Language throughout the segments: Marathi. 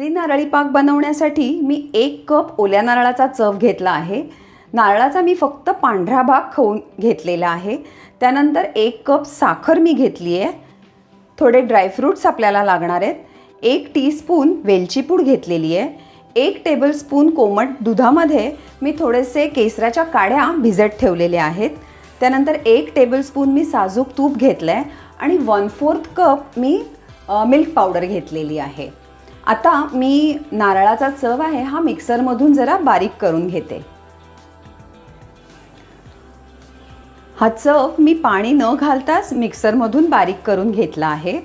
केसरी नारळी पाक बनवण्यासाठी मी 1 कप ओल्या नारळाचा चव घेतला आहे। नारळाचा मी फक्त पांढरा भाग खाऊन घेतलेला आहे। त्यानंतर 1 कप साखर मी घेतली आहे। थोडे ड्रायफ्रूट्स आपल्याला लागणार आहेत। 1 टीस्पून वेलची पूड घेतलेली आहे। 1 टेबलस्पून कोमट दुधामध्ये मी थोडेसे केसराच्या काड्या भिजत ठेवलेल्या आहेत। त्यानंतर 1 टेबलस्पून मी साजूक तूप घेतलं आहे आणि 1/4 कप मी मिल्क पावडर घेतलेली आहे। आता मी नारळाचा चव आहे हा मिक्सरमधून जरा बारीक करून घेते। हा चव मी पाणी न घालताच मिक्सरमधून बारीक करून घेतला आहे।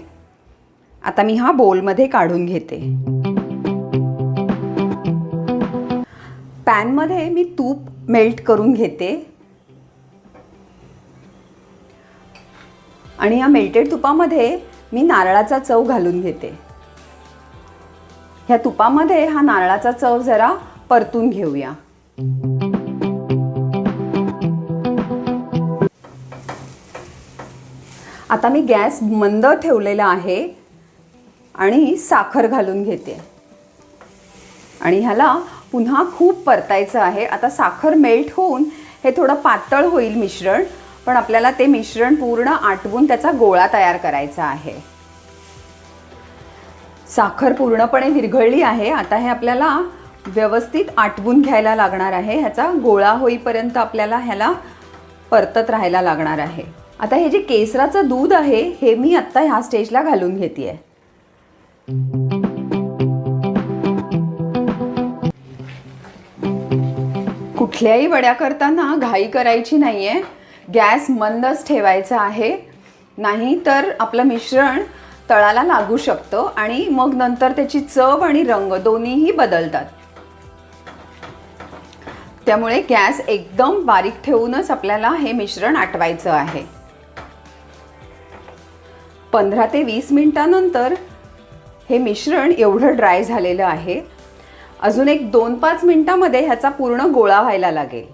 आता मी हा बोलमध्ये काढून घेते। पॅनमध्ये मी तूप मेल्ट करून घेते आणि या मेल्टेड तुपामध्ये मी नारळाचा चव घालून घेते। ह्या तुपामध्ये हा नारळाचा चव जरा परतून घेऊया। आता मी गॅस मंद ठेवलेला आहे आणि साखर घालून घेते आणि ह्याला पुन्हा खूप परतायचं आहे। आता साखर मेल्ट होऊन हे थोडं पातळ होईल मिश्रण, पण आपल्याला ते मिश्रण पूर्ण आटवून त्याचा गोळा तयार करायचा आहे। साखर पूर्णपणे विरघळली आहे। आता हे आपल्याला व्यवस्थित आटवून घ्यायला लागणार आहे। ह्याचा गोळा होईपर्यंत आपल्याला ह्याला परतत राहायला लागणार आहे। आता हे जे केसराचं दूध आहे हे मी आता ह्या स्टेजला घालून घेतेय। कुठल्याही वड्या करताना घाई करायची नाहीये। गॅस मंदच ठेवायचा आहे, नाही तर आपलं मिश्रण तळाला लागू शकतं आणि मग नंतर त्याची चव आणि रंग दोन्हीही बदलतात। त्यामुळे गॅस एकदम बारीक ठेवूनच आपल्याला हे मिश्रण आटवायचं आहे। 15 ते 20 मिनिटांनंतर हे मिश्रण एवढं ड्राय झालेलं आहे। अजून एक 2-5 मिनिटांमध्ये ह्याचा पूर्ण गोळा व्हायला लागेल।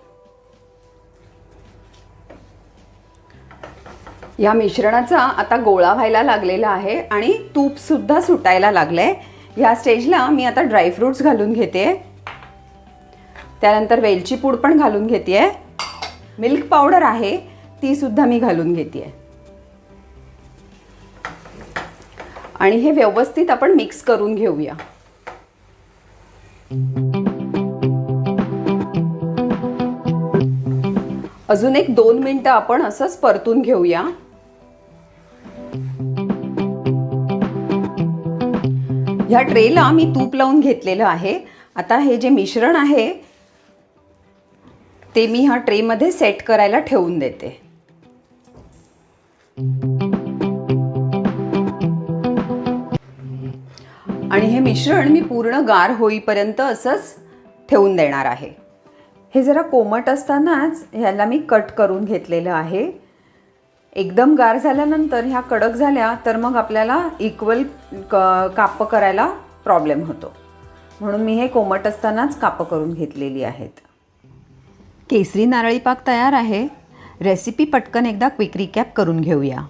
या मिश्रणाचा आता गोळा व्हायला लागलेला आहे आणि तूप सुद्धा सुटायला लागलंय। या स्टेजला मी आता ड्रायफ्रूट्स घालून घेते। त्यानंतर वेलची पूड पण घालून घेते। मिल्क पावडर आहे ती सुद्धा मी घालून घेते आणि हे व्यवस्थित आपण मिक्स करून घेऊया। अजून एक 2 मिनिटं आपण असंच परतून घेऊया। ह्या ट्रेला मी तूप लावून घेतलेलं आहे। आता हे जे मिश्रण आहे ते मी ह्या ट्रेमध्ये सेट करायला ठेवून देते। आणि हे मिश्रण मी पूर्ण गार होईपर्यंत असंच ठेवून देणार आहे। हे जरा कोमट असतानाच ह्याला मी कट करून घेतलेलं आहे। एकदम गार झाल्यानंतर ह्या कडक झाल्या तर मग आपल्याला इक्वल काप करायला प्रॉब्लेम होतो, म्हणून मी हे कोमट असतानाच काप करून घेतलेली आहेत। केसरी नारळी पाक तयार आहे। रेसिपी पटकन एकदा क्विक रिकॅप करून घेऊया।